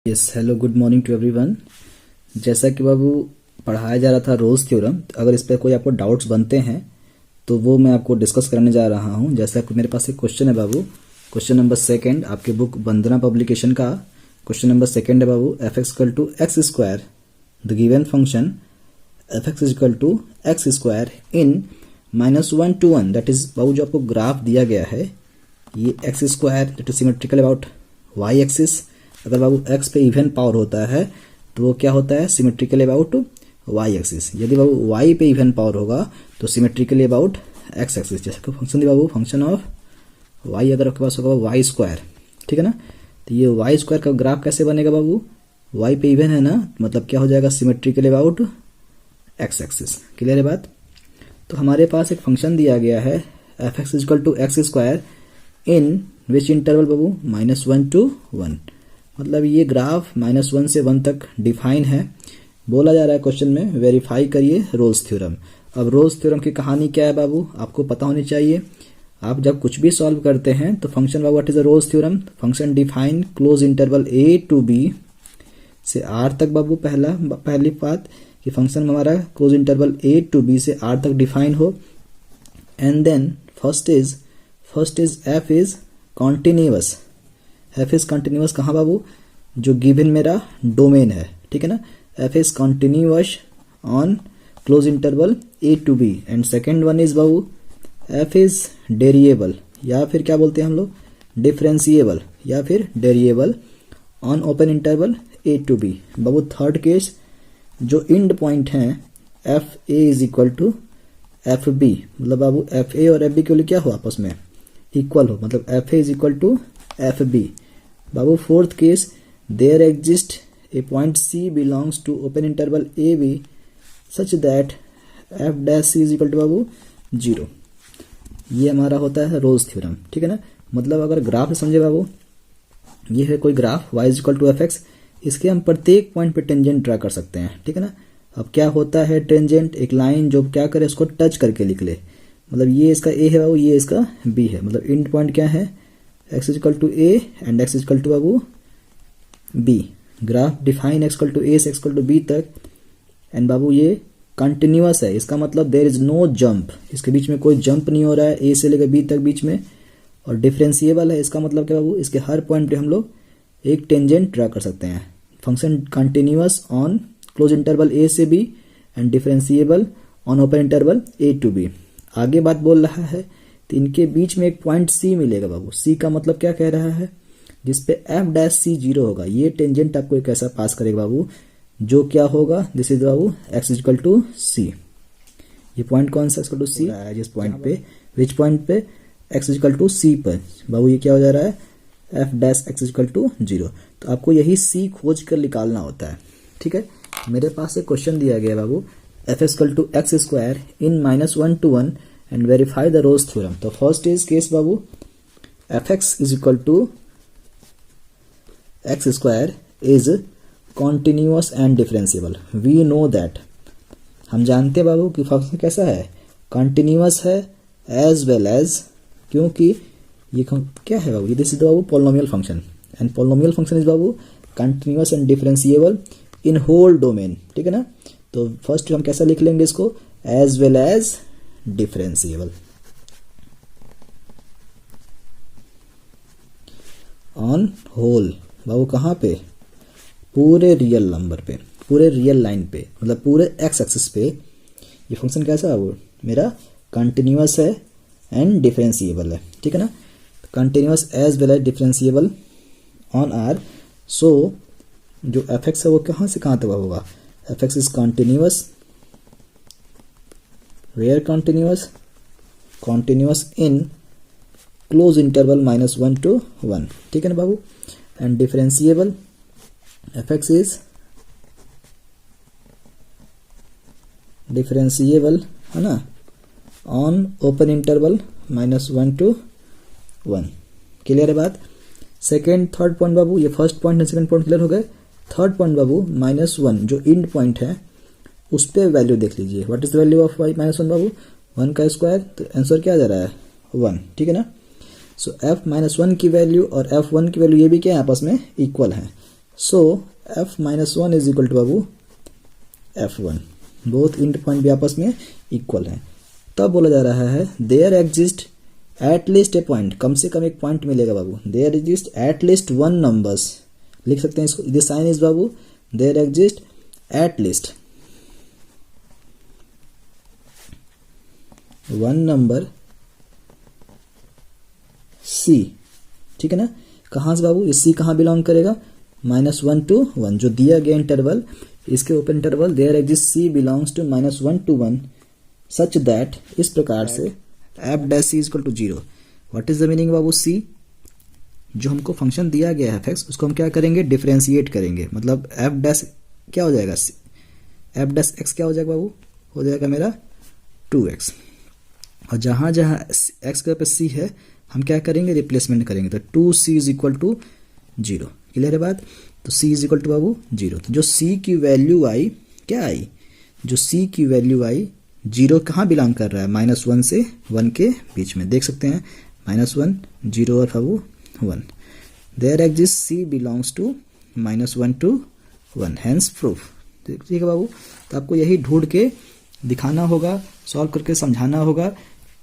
Yes hello good morning to everyone. जैसा कि बाबू पढ़ाया जा रहा था रोल्स थ्योरम, अगर इस पर कोई आपको डाउट्स बनते हैं तो वो मैं आपको डिस्कस करने जा रहा हूं। जैसा कि मेरे पास एक क्वेश्चन है बाबू, क्वेश्चन नंबर सेकंड आपके बुक वंदना पब्लिकेशन का क्वेश्चन नंबर सेकंड है बाबू। F x equal to x square the given function f x equal to x square in -1 to 1। That is बाबू जो आपको ग्राफ दिया गया है ये x square that is symmetrical about y axis. अगर बाबू x पे इवन पावर होता है तो वो क्या होता है सिमेट्रिकली अबाउट y एक्सिस। यदि बाबू y पे इवन पावर होगा तो सिमेट्रिकली अबाउट x एक्सिस। जैसे कि function the Babu function of y अगर आपके पास होगा y स्क्वायर, ठीक है ना, तो ये y स्क्वायर का ग्राफ कैसे बनेगा बाबू, y पे इवन है ना, मतलब क्या हो जाएगा symmetrically about x axis. Clear है बात। तो हमारे पास एक फंक्शन दिया गया है F x equal to x square in which interval बाबू -1 to 1। मतलब ये ग्राफ -1 से 1 तक डिफाइन है। बोला जा रहा है क्वेश्चन में वेरीफाई करिए रोल्स थ्योरम। अब रोल्स थ्योरम की कहानी क्या है बाबू, आपको पता होनी चाहिए। आप जब कुछ भी सॉल्व करते हैं तो function Babu what is the Rolle's theorem, function define close interval a to b से r तक बाबू। पहली बात कि फंक्शन हमारा close interval a to b से r तक डिफाइन हो। And then first is f is continuous. F is continuous कहाँ बाबू, जो गिवन मेरा डोमेन है, ठीक है ना। F is continuous on close interval a to b. And second one is बाबू एफ इज डेरिएबल या फिर क्या बोलते हैं हम लोग डिफरेंशिएबल या फिर derivable on open interval a to b. बाबू थर्ड केस जो इंड पॉइंट हैं f a is equal to f b, मतलब बाबू एफ ए और एफ बी के लिए क्या हो आपस में इक्वल हो, मतलब f a is equal to f b. बाबू fourth case there exist a point c belongs to open interval a b such that f dash c is equal to बाबू 0। ये हमारा होता है रोल्स थ्योरम, ठीक है ना। मतलब अगर ग्राफ समझे बाबू, ये है कोई graph y is equal to F X, इसके हम प्रत्येक पॉइंट पे टेंजेंट ड्रा कर सकते हैं, ठीक है ना। अब क्या होता है टेंजेंट, एक लाइन जो क्या करे उसको टच करके लिख ले। मतलब ये इसका a है बाबू, ये इसका b है। मतलब इंड पॉइंट क्या है x is equal to a and x is equal to बाबू b। Graph define x equal to a से x इक्वल टू b तक। एंड बाबू ये कंटिन्यूअस है, इसका मतलब देयर इज नो जंप, इसके बीच में कोई जंप नहीं हो रहा है a से लेकर b तक बीच में। और डिफरेंशिएबल है, इसका मतलब क्या बाबू, इसके हर पॉइंट पे हम लोग एक टेंजेंट ड्रा कर सकते हैं। Function continuous on close interval a से b and differentiable on open interval a to b। आगे बात बोल रहा है तो इनके बीच में एक पॉइंट C मिलेगा बाबू। C का मतलब क्या कह रहा है, जिसपे एफ डैश सी 0 होगा। ये टेंजेंट आपको एक ऐसा पास करेगा बाबू जो क्या होगा, दिस इज बाबू x is equal to C। ये पॉइंट कौन सा इक्वल टू C है, जिस पॉइंट पे विच पॉइंट पे x is equal to C पर बाबू ये क्या हो जा रहा है F dash x is equal to 0। तो आपको यही C खोज कर निकालना होता है, ठीक है। मेरे पास एक क्वेश्चन दिया गया बाबू f equal to x square in -1 to 1 and verify the Rolle's theorem। तो फर्स्ट इज केस बाबू f x is equal to x square is continuous and differentiable. We know that, हम जानते हैं बाबू कि फंक्शन कैसा है, कॉन्टिन्यूअस है एज वेल एज, क्योंकि ये क्या है बाबू, ये दिस इज बाबू polynomial function and polynomial function is बाबू continuous and differentiable in whole domain, ठीक है ना। तो फर्स्ट हम कैसा लिख लेंगे इसको, as well as differentiable on whole बाबू कहाँ पे, पूरे रियल नंबर पे, पूरे रियल लाइन पे, मतलब पूरे एक्स एक्सिस पे। ये फंक्शन कैसा है वो मेरा कंटिन्यूअस है एंड डिफरेंशिएबल है, ठीक है ना। Continuous as well as differentiable on r. So जो एफ एक्स है वो कहाँ से कहाँ तक होगा, F x is continuous where continuous in close interval -1 to 1, ठीक है ना बाबू। And differentiable f x is differentiable है ना on open interval -1 to 1। Clear है बात। सेकेंड थर्ड पॉइंट बाबू, ये first point and second point clear हो गए। थर्ड पॉइंट बाबू -1 जो इंड पॉइंट है उस पे वैल्यू देख लीजिए। What is the value of y -1 बाबू, 1 का स्क्वायर, तो आंसर क्या आ जा रहा है 1, ठीक है ना। सो f -1 की वैल्यू और f1 की वैल्यू ये भी क्या है आपस में इक्वल है। So f-1 is equal to बाबू f1, बोथ इंड पॉइंट भी आपस में इक्वल है। तब बोला जा रहा है there exist at least a point, कम से कम एक पॉइंट मिलेगा बाबू। There exist at least one numbers, लिख सकते हैं इसको, दिस साइन इज बाबू there exist at least one number c, ठीक है ना। कहाँ से बाबू, ये c कहाँ बिलोंग करेगा, -1 to 1 जो दिया गया इंटरवल, इसके open interval there exist c belongs to -1 to 1 such that, इस प्रकार से f dash c is equal to 0। What is the meaning बाबू, c जो हमको फंक्शन दिया गया है fx, उसको हम क्या करेंगे, डिफरेंशिएट करेंगे। मतलब f डैश क्या हो जाएगा, f डैश x क्या हो जाएगा बाबू, हो जाएगा मेरा 2x, और जहाँ जहाँ x के पे c है हम क्या करेंगे, रिप्लेसमेंट करेंगे। तो 2c is equal to 0, clear है बात। तो c इज इक्वल टू बाबू 0। तो जो c की वैल्यू आई, क्या आई, जो c की वैल्यू आई 0 कहाँ बिलोंग कर रहा है, -1 से 1 के बीच में, देख सकते हैं -1 0 और बाबू 1। There exist c belongs to -1 to 1, hence proof. ठीक है बाबू, तो आपको यही ढूंढ के दिखाना होगा, सॉल्व करके समझाना होगा।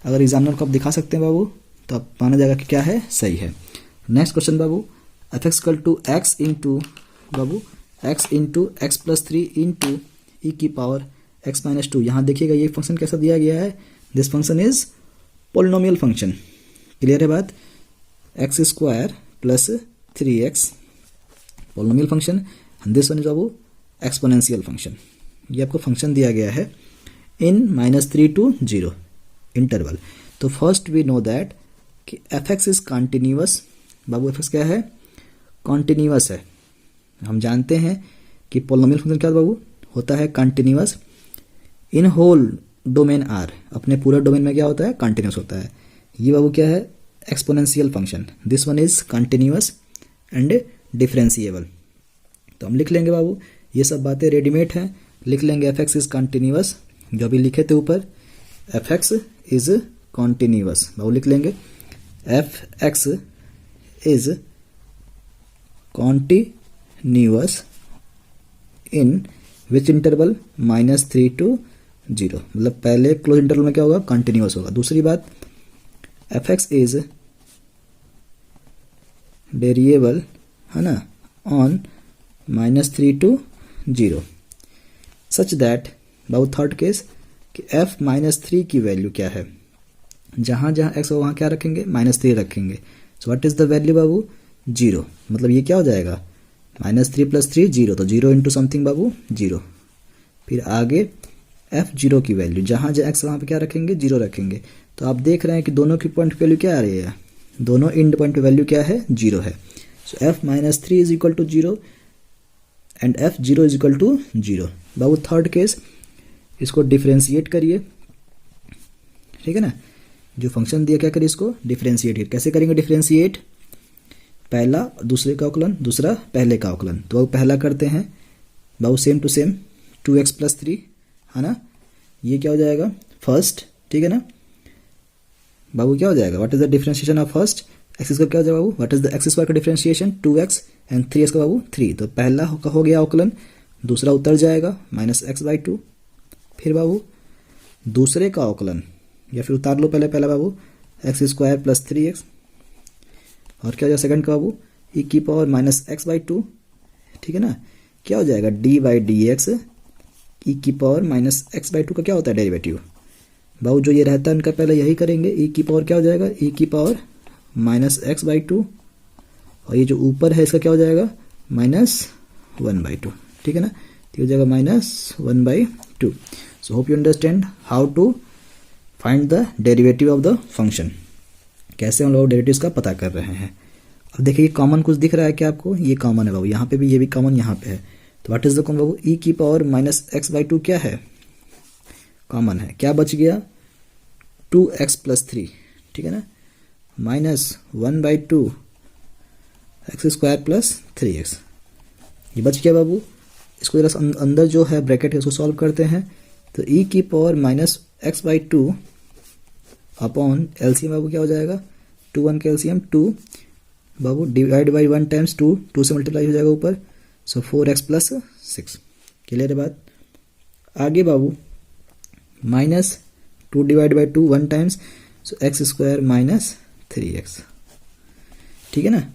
अगर एग्जामिनर को आप दिखा सकते हैं बाबू तो आप माना जाएगा कि क्या है, सही है। नेक्स्ट क्वेश्चन बाबू, f(x) टू x इंटू बाबू x into x plus 3 into e की पावर x माइनस 2। यहाँ देखिएगा ये फंक्शन कैसा दिया गया है, this function is polynomial function, clear है बात। X square plus 3x polynomial function, this one is Babu exponential function. ये आपको फंक्शन दिया गया है इन -3 to 0 इंटरवल। तो फर्स्ट वी नो दैट कि f(x) is continuous, Babu f(x) क्या है, कॉन्टिन्यूअस है। हम जानते हैं कि पोलिनोमियल फंक्शन क्या बाबू होता है, continuous in whole domain R, अपने पूरे डोमेन में क्या होता है, कॉन्टिन्यूअस होता है। ये बाबू क्या है, exponential function, this one is continuous and differentiable. तो हम लिख लेंगे बाबू, ये सब बातें रेडीमेड हैं, लिख लेंगे f(x) इज कॉन्टिन्यूअस, जो भी लिखे थे ऊपर, f(x) इज कॉन्टिन्यूअस, बाबू लिख लेंगे f(x) is continuous in which interval, -3 to 0, मतलब पहले क्लोज इंटरवल में क्या होगा, कॉन्टिन्यूअस होगा। दूसरी बात, f(x) इज वेरिएबल, है ना, on -3 to 0 such that, Babu third case कि f-3 की वैल्यू क्या है, जहाँ जहाँ x हो वहाँ क्या रखेंगे, -3 रखेंगे। So what is the value बाबू, 0, मतलब ये क्या हो जाएगा, -3 + 3 0, तो 0 इंटू समथिंग बाबू 0। फिर आगे f0 की वैल्यू, जहाँ जहाँ x वहाँ पे क्या रखेंगे, 0 रखेंगे। तो आप देख रहे हैं कि दोनों की पॉइंट वैल्यू क्या आ रही है, दोनों इंड पॉइंट वैल्यू क्या है, 0 है। So f-3 is equal to 0 and f0 is equal to 0। बाबू थर्ड केस, इसको डिफरेंशिएट करिए, ठीक है ना, जो फंक्शन दिया क्या करिए, इसको डिफरेंशिएट। कैसे करेंगे डिफरेंशिएट, पहला दूसरे का अवकलन, दूसरा पहले का अवकलन। तो अब पहला करते हैं बाबू, सेम टू सेम 2x + 3, है ना, ये क्या हो जाएगा फर्स्ट, ठीक है ना बाबू, क्या हो जाएगा, what is the differentiation of first, x का क्या हो जाएगा बाबू, what is the x square का डिफरेंशिएशन, 2x एंड 3x का बाबू 3। तो पहला हो गया अवकलन, दूसरा उतर जाएगा -x/2। फिर बाबू दूसरे का अवकलन, या फिर उतार लो पहला बाबू, x² + 3x, और क्या हो जाएगा सेकंड का बाबू, e की पावर -x/2, ठीक है ना, क्या हो जाएगा d/dx, e की पावर -x/2 का क्या होता है डेरिवेटिव, बाबू जो ये रहता है उनका पहले यही करेंगे, e की पावर क्या हो जाएगा, e की पावर -x/2, और ये जो ऊपर है इसका क्या हो जाएगा, -1/2, ठीक है ना, तो हो जाएगा -1/2। So hope you understand how to find the derivative of the function, कैसे हम लोग डेरिवेटिव्स का पता कर रहे हैं। अब देखिए कॉमन कुछ दिख रहा है क्या आपको, ये कॉमन है बाबू, यहाँ पे भी ये भी कॉमन यहाँ पे है। तो what is the common Babu, e की पावर -x/2 क्या है, कॉमन है, क्या बच गया 2x + 3, ठीक है ना, -1/2 x² + 3x, ये बच गया बाबू। इसको जरा अंदर जो है ब्रैकेट है उसको सॉल्व करते हैं। तो e की पावर -x/2 अपॉन एलसीएम बाबू क्या हो जाएगा, 2 1 का LCM 2 Babu, divide by 1 times 2 से मल्टीप्लाई हो जाएगा ऊपर, सो 4x प्लस 6। क्लियर है बात। आगे बाबू minus 2 divide by 2 1 times, so x square minus 3x। ठीक है ना।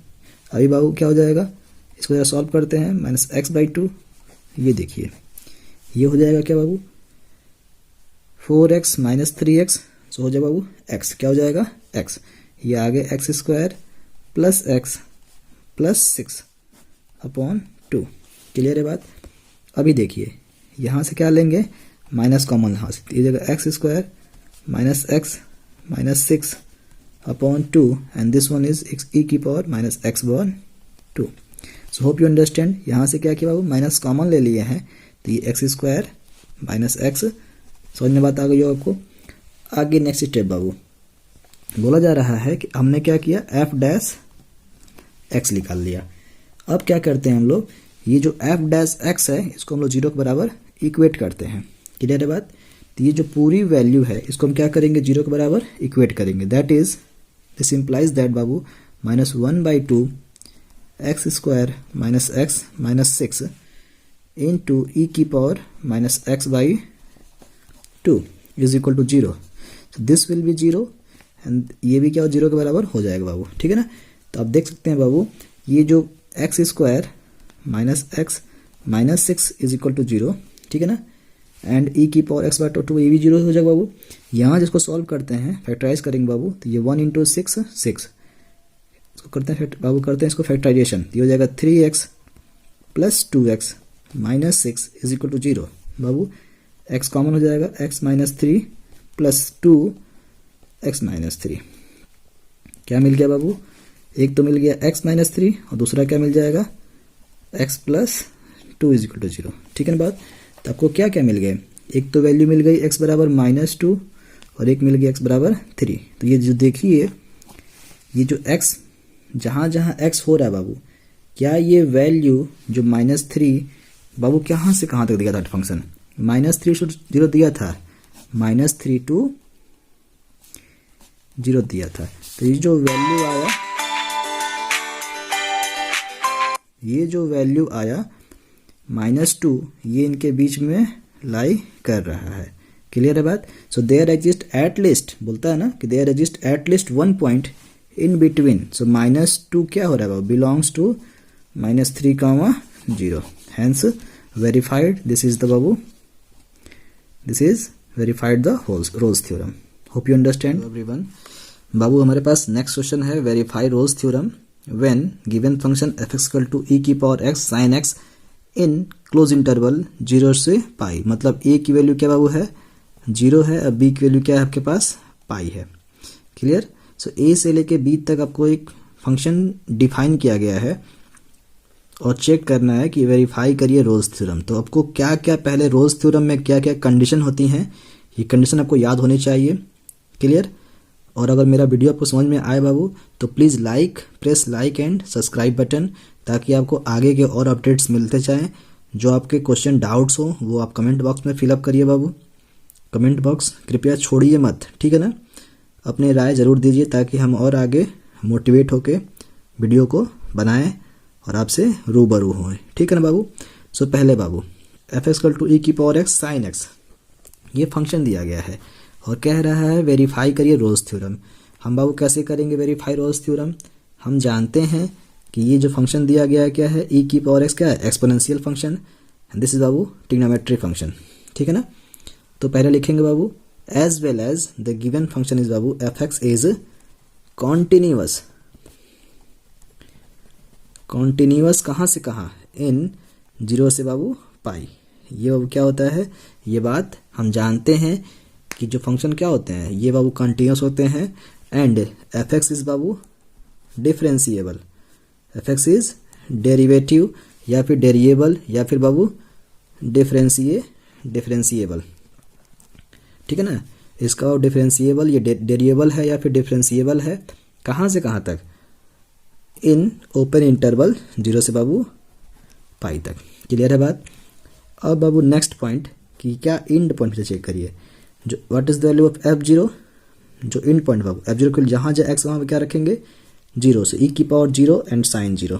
अभी बाबू क्या हो जाएगा, इसको जरा सॉल्व करते हैं। माइनस एक्स बाई 2, ये देखिए ये हो जाएगा क्या बाबू 4x माइनस 3x, सो हो जाएगा बाबू x, क्या हो जाएगा x, ये आगे x square plus x plus 6 upon 2। Clear है बात। अभी देखिए यहाँ से क्या लेंगे, माइनस कॉमन यहाँ से, ये जगह x square minus x minus 6 upon 2 and this one is e की power minus x upon 2। So hope you understand. यहाँ से क्या किया बाबू, माइनस कॉमन ले लिए हैं, तो ये एक्स स्क्वायर माइनस एक्स, समझ में बात आ गई हो आपको। आगे नेक्स्ट स्टेप बाबू, बोला जा रहा है कि हमने क्या किया, एफ डैश एक्स निकाल लिया। अब क्या करते हैं हम लोग, ये जो एफ डैश एक्स है इसको हम लोग 0 के बराबर इक्वेट करते हैं। क्लियर है बात। तो ये जो पूरी वैल्यू है इसको हम क्या करेंगे, 0 के बराबर इक्वेट करेंगे। That is this implies that बाबू minus 1/2 x square minus x minus 6 into e की power minus x by 2 is equal to 0। So this will be 0 and ये भी क्या हो 0 के बराबर हो जाएगा बाबू। ठीक है ना। तो आप देख सकते हैं बाबू ये जो x square minus x minus 6 is equal to 0, ठीक है ना, एंड ई की पावर एक्स बाई 2 ये भी 0 हो जाएगा बाबू। यहाँ जिसको सॉल्व करते हैं फैक्टराइज करेंगे बाबू, तो ये 1 इंटू 6 इसको करते हैं बाबू, करते हैं इसको फैक्टराइजेशन, ये हो जाएगा 3x plus 2x minus 6 is equal to 0 बाबू। x कॉमन हो जाएगा, x minus 3 plus 2x minus 3, क्या मिल गया बाबू, एक तो मिल गया x माइनस 3 और दूसरा क्या मिल जाएगा x plus 2 is equal to 0। ठीक है ना बात। तो आपको क्या क्या मिल गए, एक तो वैल्यू मिल गई x बराबर माइनस 2 और एक मिल गया x बराबर 3। तो ये जो देखिए ये जो x जहाँ जहाँ x हो रहा है बाबू, क्या ये वैल्यू जो माइनस 3 बाबू कहाँ से कहाँ तक दिया था फंक्शन, माइनस 3 से 0 दिया था, माइनस 3 टू 0 दिया था। तो ये जो वैल्यू आया, ये जो वैल्यू आया माइनस 2, ये इनके बीच में लाई कर रहा है। क्लियर है बात। So there exist at least, बोलता है ना कि there exist at least 1 point in between. So minus 2 क्या हो रहा है बाबू, belongs to minus 3, 0, hence verified. This is the बाबू, this is verified the Rolle's theorem. Hope you understand everyone. बाबू हमारे पास नेक्स्ट क्वेश्चन है, verify Rolle's theorem when given function f equal to e की power x sin x in close interval 0 से पाई। मतलब a की value क्या बाबू है 0 है, अब b की वैल्यू क्या है आपके पास पाई है। क्लियर। सो a से लेके b तक आपको एक फंक्शन डिफाइन किया गया है और चेक करना है कि वेरीफाई करिए रोल्स थ्योरम। तो आपको क्या क्या पहले रोल्स थ्योरम में क्या क्या कंडीशन होती हैं, ये कंडीशन आपको याद होनी चाहिए। क्लियर। और अगर मेरा वीडियो आपको समझ में आए बाबू तो please press like and subscribe button, ताकि आपको आगे के और अपडेट्स मिलते जाएँ। जो आपके क्वेश्चन डाउट्स हो वो आप कमेंट बॉक्स में फिलअप करिए बाबू, कमेंट बॉक्स कृपया छोड़िए मत, ठीक है ना। अपनी राय ज़रूर दीजिए ताकि हम और आगे मोटिवेट होके वीडियो को बनाएं और आपसे रूबरू हों, ठीक है ना बाबू। सो पहले बाबू f इक्वल टू e की पावर x sin x, ये फंक्शन दिया गया है और कह रहा है वेरीफाई करिए रोल्स थ्योरम। हम बाबू कैसे करेंगे वेरीफाई रोल्स थ्योरम, हम जानते हैं कि ये जो फंक्शन दिया गया है क्या है, e की पावर x क्या है एक्सपोनेंशियल फंक्शन, दिस इज बाबू ट्रिग्नोमेट्रिक फंक्शन, ठीक है ना। तो पहले लिखेंगे बाबू as well as the given function is बाबू f(x) इज कॉन्टिन्यूअस। कॉन्टिन्यूअस कहाँ से कहाँ, इन 0 से बाबू पाई। ये बाबू क्या होता है, ये बात हम जानते हैं कि जो फंक्शन क्या होते हैं ये बाबू कंटिन्यूअस होते हैं and f(x) is Babu differentiable, f(x) is derivative या फिर डेरिएबल या फिर बाबू डिफरेंशिएबल, ठीक है ना। इसका डिफरेंशिएबल ये डेरिएबल है या फिर डिफरेंशिएबल है, कहाँ से कहाँ तक, इन ओपन इंटरवल 0 से बाबू पाई तक। क्लियर है बात। अब बाबू नेक्स्ट पॉइंट कि क्या इंड पॉइंट से चेक करिए, जो what is the value of f0, जो इंड पॉइंट बाबू f0 को जहाँ जहाँ x वहाँ पे क्या रखेंगे 0 से e की पावर 0 एंड साइन 0।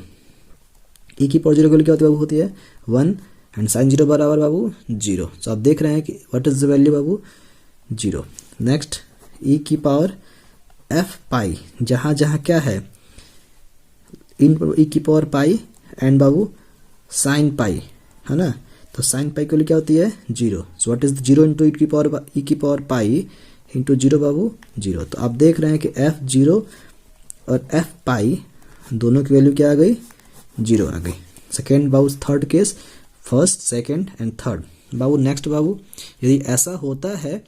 ई की पावर 0 की वैल्यू क्या होती है बाबू, होती है 1 एंड साइन 0 बराबर बाबू 0। सो आप देख रहे हैं कि व्हाट इज द वैल्यू बाबू 0। नेक्स्ट ई की पावर एफ पाई, जहाँ जहाँ क्या है इन ई की power pi and Babu sine pi है ना, तो साइन पाई के लिए क्या होती है 0। सो व्हाट इज 0 इंटू ई की पावर पाई इंटू 0 बाबू 0। तो आप देख रहे हैं कि एफ 0 और एफ पाई दोनों की वैल्यू क्या आ गई 0 आ गई। सेकेंड बाबू third case, first second and third बाबू। नेक्स्ट बाबू यदि ऐसा होता है,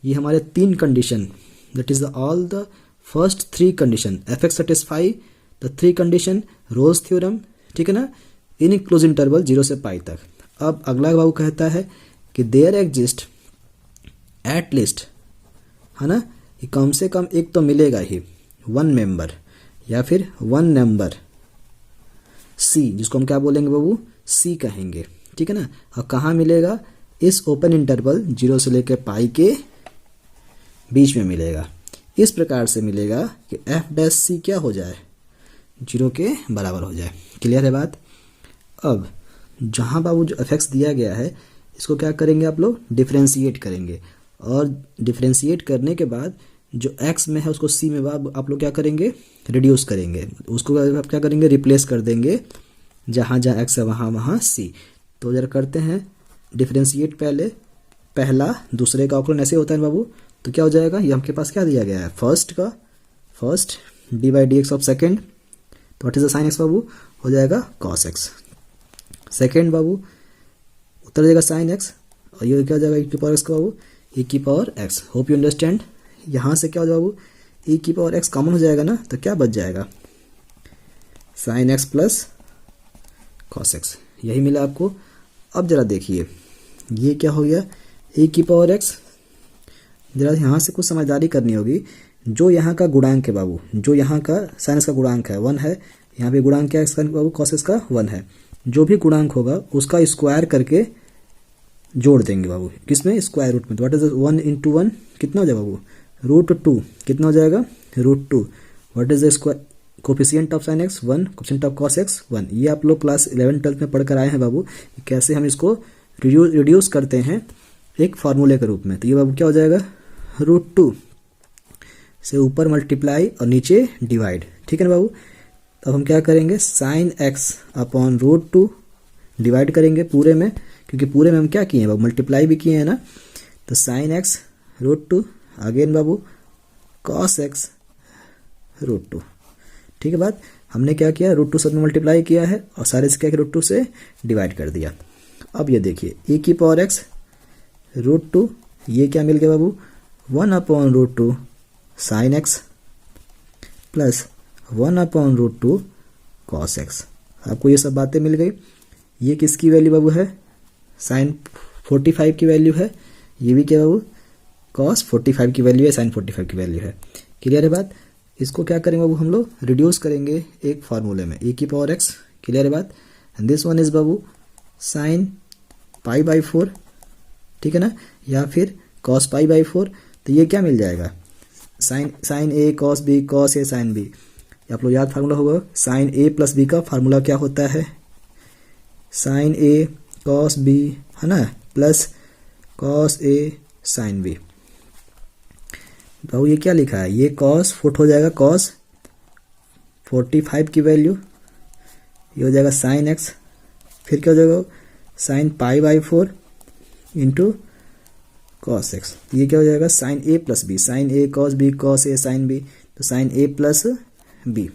ये हमारे 3 condition, that is all the first 3 condition f x satisfy the 3 condition Rolle's theorem, ठीक है ना, इन क्लोज इंटरवल 0 से पाई तक। अब अगला बाबू कहता है कि देयर एग्जिस्ट एट लीस्ट, है ना, ये कम से कम एक तो मिलेगा ही 1 मेंबर या फिर 1 नंबर सी, जिसको हम क्या बोलेंगे बाबू सी कहेंगे, ठीक है ना। और कहाँ मिलेगा, इस ओपन इंटरवल 0 से लेकर पाई के बीच में मिलेगा। इस प्रकार से मिलेगा कि एफ डैश सी क्या हो जाए 0 के बराबर हो जाए। क्लियर है बात। अब जहाँ बाबू जो एफ एक्स दिया गया है इसको क्या करेंगे आप लोग डिफ्रेंशिएट करेंगे, और डिफ्रेंशिएट करने के बाद जो x में है उसको c में आप लोग क्या करेंगे रिड्यूस करेंगे, उसको आप क्या करेंगे रिप्लेस कर देंगे, जहाँ जहाँ x है वहाँ वहाँ c। तो जरा करते हैं डिफ्रेंशिएट, पहले पहला दूसरे का अवकलन ऐसे होता है बाबू। तो क्या हो जाएगा, ये हमके पास क्या दिया गया है first d by d x of second, तो what is the sine x बाबू हो जाएगा कॉस एक्स। सेकेंड बाबू उतर जाएगा साइन एक्स, और ये क्या हो जाएगा ई की पावर एक्स का बाबू ई की power x. Hope you understand. यहाँ से क्या हो जाएगा बाबू ई की पावर एक्स कॉमन हो जाएगा ना, तो क्या बच जाएगा sign x plus cos x, यही मिला आपको। अब जरा देखिए ये क्या हो गया ई की पावर एक्स, जरा यहाँ से कुछ समझदारी करनी होगी। जो यहाँ का गुणांक है बाबू, जो यहाँ का साइन एक्स का गुणांक है 1 है, यहाँ पे गुणांक क्या है बाबू कॉस एक्स का 1 है। जो भी गुणांक होगा उसका स्क्वायर करके जोड़ देंगे बाबू, किसमें स्क्वायर रूट में। तो व्हाट इज 1 इंटू 1 कितना हो जाएगा बाबू √2, कितना हो जाएगा √2। What is the square coefficient of sine x 1, coefficient of cos x 1। ये आप लोग क्लास 11-12 में पढ़कर आए हैं बाबू, कैसे हम इसको रिड्यूस करते हैं एक फार्मूले के रूप में। तो ये बाबू क्या हो जाएगा √2 से ऊपर मल्टीप्लाई और नीचे डिवाइड, ठीक है ना बाबू। अब हम क्या करेंगे साइन एक्स अपॉन √2 डिवाइड करेंगे पूरे में, क्योंकि पूरे में हम क्या किए हैं बाबू मल्टीप्लाई भी किए हैं ना। तो साइन एक्स √2 अगेन बाबू कॉस एक्स √2, ठीक है बात। हमने क्या किया √2 से मल्टीप्लाई किया है और सारे से क्या किया √2 से डिवाइड कर दिया। अब ये देखिए ई की पावर एक्स √2, ये क्या मिल गया बाबू 1/√2 sign x plus 1/√2 cos x. आपको ये सब बातें मिल गई। ये किसकी वैल्यू बाबू है साइन 45 की वैल्यू है, ये भी क्या बाबू कॉस 45 की वैल्यू है, साइन 45 की वैल्यू है। क्लियर है बात। इसको क्या करेंगे बाबू हम लोग रिड्यूस करेंगे एक फार्मूले में ई की पावर एक्स। क्लियर है बात। एंड दिस वन इज बाबू साइन π/4, ठीक है ना, या फिर कॉस π/4। तो ये क्या मिल जाएगा sign A cos B cos A sine B. आप लोग याद फार्मूला होगा साइन ए प्लस बी का फार्मूला क्या होता है साइन ए कॉस बी, है ना, plus cos A sine B. बाबू ये क्या लिखा है, ये कॉस फुट हो जाएगा कॉस 45 की वैल्यू, ये हो जाएगा साइन एक्स, फिर क्या हो जाएगा साइन π/4 इंटू कॉस एक्स। ये क्या हो जाएगा sign A plus B, sign A cos B cos A sine B, तो साइन ए प्लस बी।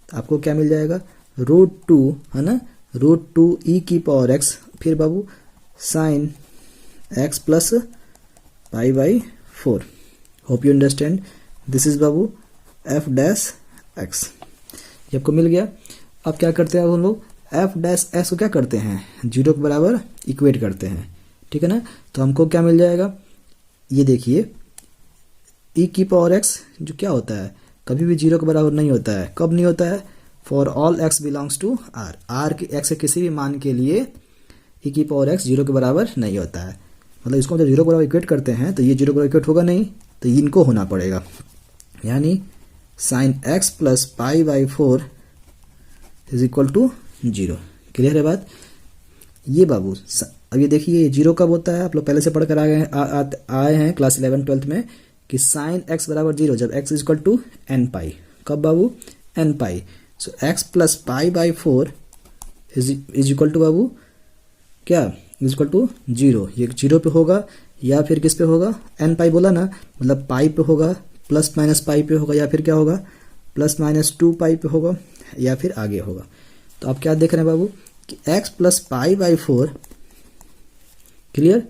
आपको क्या मिल जाएगा √2, है ना, √2 ई की पावर एक्स, फिर बाबू sine x plus π/4। Hope you understand. This is बाबू एफ डैश एक्स, ये आपको मिल गया। अब क्या करते हैं अब हम लोग एफ डैश एक्स को क्या करते हैं 0 के बराबर इक्वेट करते हैं, ठीक है ना। तो हमको क्या मिल जाएगा, ये देखिए ई की पावर एक्स जो क्या होता है कभी भी 0 के बराबर नहीं होता है। कब नहीं होता है for all x belongs to R, R के एक्स के किसी भी मान के लिए ई की पावर एक्स 0 के बराबर नहीं होता है। मतलब इसको जब 0 के बराबर इक्वेट करते हैं तो ये 0 के बराबर इक्वेट होगा नहीं, तो इनको होना पड़ेगा, यानी sine x plus π/4 is equal to 0। Clear है बात। ये बाबू अब ये देखिए जीरो कब होता है, आप लोग पहले से पढ़कर आए हैं क्लास 11 12th में कि साइन एक्स बराबर जीरो जब x is equal to n pi. कब बाबू? N pi. So x plus pi by 4 is equal to बाबू क्या? Is equal to zero. ये जीरो पे होगा या फिर किस पे होगा? एन पाई बोला ना, मतलब पाई पे होगा, प्लस माइनस पाई पे होगा, या फिर क्या होगा? प्लस माइनस 2 पाई पे होगा, या फिर आगे होगा। तो आप क्या देख रहे हैं बाबू कि x plus pi by 4 clear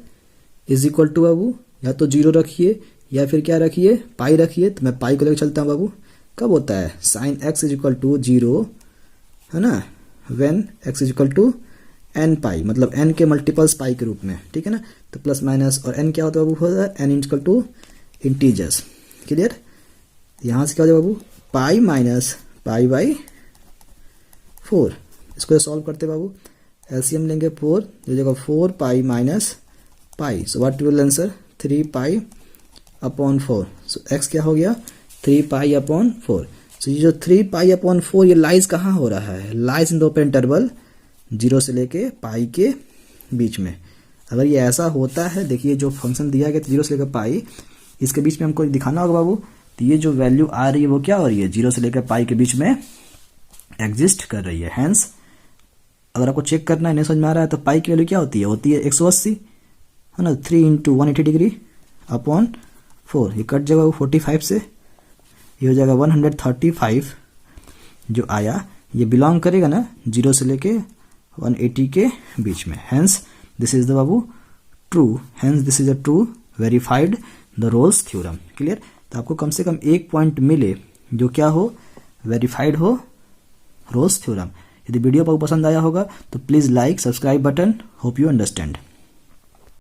is equal to बाबू या तो जीरो रखिए या फिर क्या रखिए? पाई रखिए। तो मैं पाई को लेकर चलता हूँ बाबू। कब होता है? Sine x is equal to zero, है ना, when x is equal to n pi, मतलब n के मल्टीपल्स पाई के रूप में, ठीक है ना। तो प्लस माइनस और n क्या होता है बाबू? होता है n equal to integers. Clear. यहाँ से क्या हो जाएगा बाबू? Pi minus pi by 4। इसको सॉल्व करते बाबू, एलसीएम लेंगे 4, ये जगह 4 pi minus pi. So what will answer? 3 pi upon 4। So x क्या हो गया? 3 पाई अपॉन 4। सो ये जो 3 पाई अपॉन 4 ये लाइज कहाँ हो रहा है? Lies in the open interval 0 से लेके पाई के बीच में। अगर ये ऐसा होता है, देखिए जो फंक्शन दिया गया 0 से लेकर पाई, इसके बीच में हमको दिखाना होगा बाबू। तो ये जो वैल्यू आ रही है वो क्या हो रही है? 0 से लेकर पाई के बीच में एग्जिस्ट कर रही है। हैंस अगर आपको चेक करना है, नहीं समझ में आ रहा है, तो पाई की वैल्यू क्या होती है? होती है 180, है ना, 3 इंटू 180 डिग्री अपॉन 4। ये कट जाएगा 45 से, ये हो जाएगा 135 जो आया। ये बिलोंग करेगा ना 0 से लेके 180 के बीच में। हैंस दिस इज द बाबू true. Hence this is a true verified the Rolle's theorem. Clear. तो आपको कम से कम एक पॉइंट मिले जो क्या हो? वेरीफाइड हो रोल्स थ्योरम। यदि वीडियो आपको पसंद आया होगा तो please like subscribe button. Hope you understand.